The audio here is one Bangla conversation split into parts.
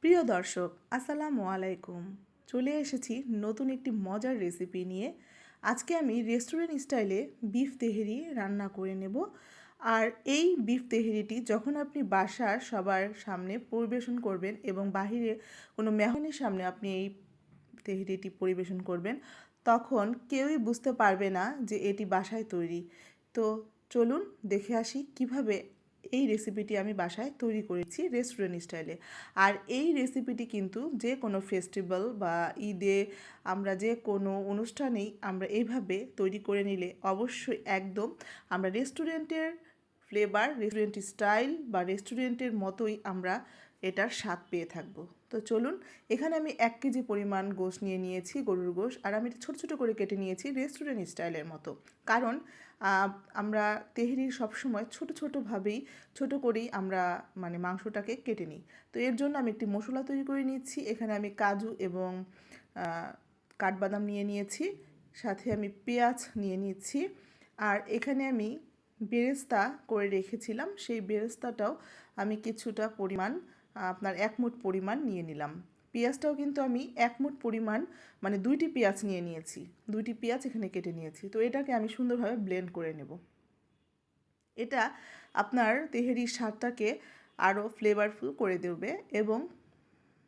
প্রিয় দর্শক, আসসালামু আলাইকুম। চলে এসেছি নতুন একটি মজার রেসিপি নিয়ে। আজকে আমি রেস্টুরেন্ট স্টাইলে বিফ তেহেরি রান্না করে নেব। আর এই বিফ তেহেরিটি যখন আপনি বাসার সবার সামনে পরিবেশন করবেন এবং বাহিরে কোনো মেহমানের সামনে আপনি এই তেহেরিটি পরিবেশন করবেন, তখন কেউই বুঝতে পারবে না যে এটি বাসায় তৈরি। তো চলুন দেখে আসি কিভাবে এই রেসিপিটি আমি বাসায় তৈরি করেছি রেস্টুরেন্ট স্টাইলে। আর এই রেসিপিটি কিন্তু যে কোনো ফেস্টিভ্যাল বা ঈদে আমরা যে কোনো অনুষ্ঠানেই আমরা এইভাবে তৈরি করে নিলে অবশ্যই একদম আমরা রেস্টুরেন্টের ফ্লেভার, রেস্টুরেন্ট স্টাইল বা রেস্টুরেন্টের মতোই আমরা এটার স্বাদ পেয়ে থাকবো। তো চলুন, এখানে আমি 1 কেজি পরিমাণ গোশ নিয়ে নিয়েছি, গরুর গোশ। আর আমি এটা ছোটো ছোটো করে কেটে নিয়েছি রেস্টুরেন্ট স্টাইলের মতো। কারণ আমরা তেহরির সবসময় ছোটো ছোটোভাবেই ছোটো করেই আমরা মাংসটাকে কেটে নিই। তো এর জন্য আমি একটি মশলা তৈরি করে নিচ্ছি। এখানে আমি কাজু এবং কাঠবাদাম নিয়ে নিয়েছি, সাথে আমি পেঁয়াজ নিয়ে নিচ্ছি। আর এখানে আমি বেরেস্তা করে রেখেছিলাম, সেই বেরেস্তাটাও আমি কিছুটা পরিমাণ, আপনার 1 মুঠ পরিমাণ নিয়ে নিলাম। পেঁয়াজটাও কিন্তু আমি 1 মুঠ পরিমাণ, 2টি পেঁয়াজ নিয়ে নিয়েছি, 2টি পেঁয়াজ এখানে কেটে নিয়েছি। তো এটাকে আমি সুন্দরভাবে ব্লেন্ড করে নেব। এটা আপনার তেহেরির স্বাদটাকে আরও ফ্লেভারফুল করে দেবে এবং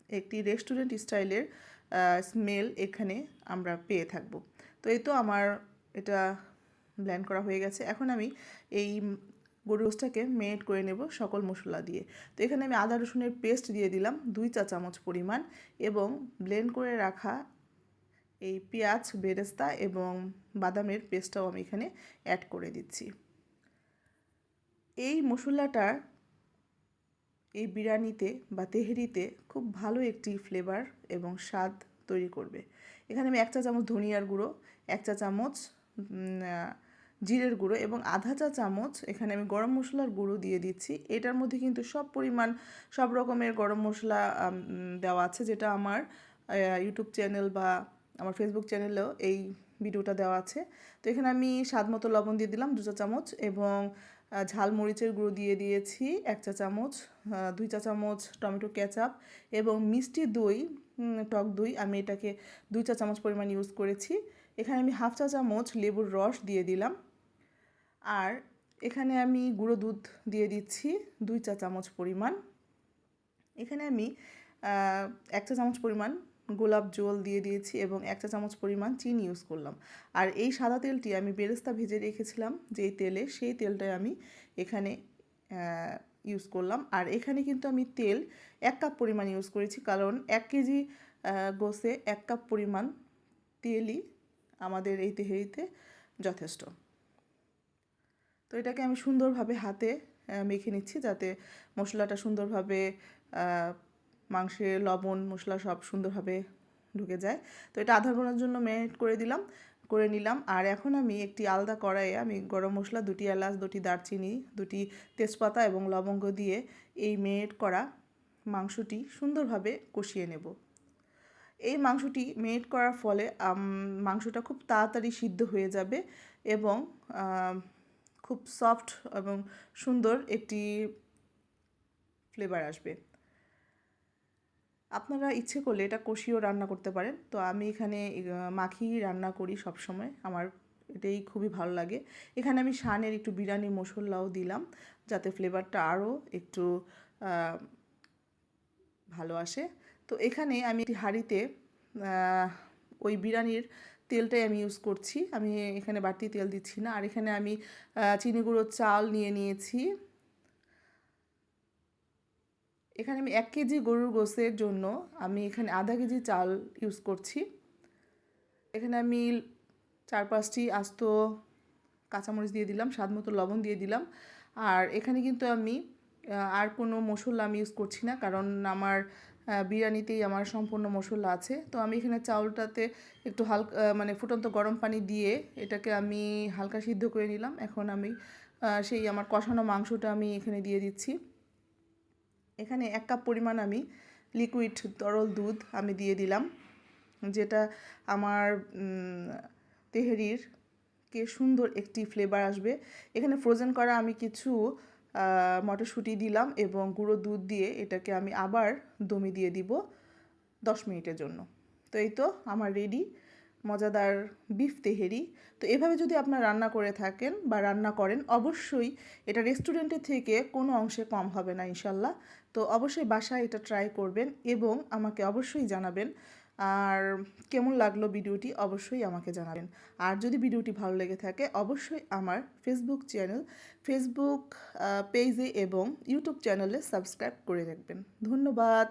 একটি রেস্টুরেন্ট স্টাইলের স্মেল এখানে আমরা পেয়ে থাকব। তো এই তো আমার এটা ব্লেন্ড করা হয়ে গেছে। এখন আমি এই গরুর গোশটাকে মেরিনেট করে নেব সকল মশলা দিয়ে। তো এখানে আমি আদা রসুনের পেস্ট দিয়ে দিলাম 2 চা চামচ পরিমাণ, এবং ব্লেন্ড করে রাখা এই পেঁয়াজ, বেরেস্তা এবং বাদামের পেস্টটাও আমি এখানে অ্যাড করে দিচ্ছি। এই মশলাটা এই বিরিয়ানিতে বা তেহেরিতে খুব ভালো একটি ফ্লেভার এবং স্বাদ তৈরি করবে। এখানে আমি 1 চা চামচ ধনিয়ার গুঁড়ো, 1 চা চামচ জিরের গুঁড়ো এবং আধা চা চামচ এখানে আমি গরম মশলার গুঁড়ো দিয়ে দিচ্ছি। এটার মধ্যে কিন্তু সব রকমের গরম মশলা দেওয়া আছে, যেটা আমার ইউটিউব চ্যানেল বা আমার ফেসবুক চ্যানেলেও এই ভিডিওটা দেওয়া আছে। তো এখানে আমি স্বাদ মতো লবণ দিয়ে দিলাম 2 চা চামচ, এবং ঝাল মরিচের গুঁড়ো দিয়ে দিয়েছি 1 চা চামচ, 2 চা চামচ টমেটো কেচাপ এবং মিষ্টি দই, টক দই আমি এটাকে 2 চা চামচ পরিমাণ ইউজ করেছি। এখানে আমি হাফ চা চামচ লেবুর রস দিয়ে দিলাম। আর এখানে আমি গুঁড়ো দুধ দিয়ে দিচ্ছি 2 চা চামচ পরিমাণ। এখানে আমি 1 চা চামচ পরিমাণ গোলাপ জল দিয়ে দিয়েছি এবং 1 চা চামচ পরিমাণ চিনি ইউজ করলাম। আর এই সাদা তেলটি আমি বেরেস্তা ভেজে রেখেছিলাম যেই তেলে, সেই তেলটাই আমি এখানে ইউজ করলাম। আর এখানে কিন্তু আমি তেল 1 কাপ পরিমাণ ইউজ করেছি, কারণ 1 কেজি গোশে 1 কাপ পরিমাণ তেলই আমাদের এই তেহেরিতে যথেষ্ট। তো এটাকে আমি সুন্দরভাবে হাতে মেখে নিচ্ছি, যাতে মশলাটা সুন্দরভাবে মাংসে লবণ মশলা সব সুন্দরভাবে ঢুকে যায়। তো এটা আধা ঘন্টার জন্য ম্যারিনেট করে নিলাম। আর এখন আমি একটি আলাদা কড়াইয়ে আমি গরম মশলা, 2টি এলাচ, 2টি দারচিনি, 2টি তেজপাতা এবং লবঙ্গ দিয়ে এই ম্যারিনেট করা মাংসটি সুন্দরভাবে কষিয়ে নেব। এই মাংসটি ম্যারিনেট করার ফলে মাংসটা খুব তাড়াতাড়ি সিদ্ধ হয়ে যাবে এবং খুব সফট এবং সুন্দর একটি ফ্লেভার আসবে। আপনারা ইচ্ছে করলে এটা কষিয়েও রান্না করতে পারেন। তো আমি এখানে মাখিয়ে রান্না করি সব সময়, আমার এটাই খুবই ভালো লাগে। এখানে আমি শানের একটু বিরিয়ানি মশলাও দিলাম, যাতে ফ্লেভারটা আরও একটু ভালো আসে। তো এখানে আমি একটি হাঁড়িতে ওই বিরিয়ানির তেলটাই আমি ইউজ করছি, আমি এখানে বাড়তি তেল দিচ্ছি না। আর এখানে আমি চিনি গুঁড়োর চাল নিয়ে নিয়েছি। এখানে আমি 1 কেজি গরুর গোশতের জন্য আমি এখানে আধা কেজি চাল ইউজ করছি। এখানে আমি 4-5টি আস্ত কাঁচামরিচ দিয়ে দিলাম, স্বাদ মতো লবণ দিয়ে দিলাম। আর এখানে কিন্তু আমি আর কোনো মশলা আমি ইউজ করছি না, কারণ আমার বিরিয়ানিতেই আমার সম্পূর্ণ মশলা আছে। তো আমি এখানে চাউলটাতে একটু হালকা ফুটন্ত গরম পানি দিয়ে এটাকে আমি হালকা সিদ্ধ করে নিলাম। এখন আমি সেই আমার কষানো মাংসটা আমি এখানে দিয়ে দিচ্ছি। এখানে 1 কাপ পরিমাণ আমি লিকুইড তরল দুধ আমি দিয়ে দিলাম, যেটা আমার তেহেরির সুন্দর একটি ফ্লেভার আসবে। এখানে ফ্রোজেন করা আমি কিছু মটরশুঁটি দিলাম এবং গুঁড়ো দুধ দিয়ে এটাকে আমি আবার দমে দিয়ে দিব 10 মিনিটের জন্য। তো এই তো আমার রেডি মজাদার বিফ তেহেরি। তো এভাবে যদি আপনারা রান্না করে থাকেন বা রান্না করেন, অবশ্যই এটা রেস্টুরেন্টের থেকে কোনো অংশে কম হবে না ইনশাল্লাহ। তো অবশ্যই বাসায় এটা ট্রাই করবেন এবং আমাকে অবশ্যই জানাবেন। আর কেমন লাগলো ভিডিওটি অবশ্যই আমাকে জানাবেন। আর যদি ভিডিওটি ভালো লেগে থাকে অবশ্যই আমার ফেসবুক পেজে এবং ইউটিউব চ্যানেলে সাবস্ক্রাইব করে রাখবেন। ধন্যবাদ।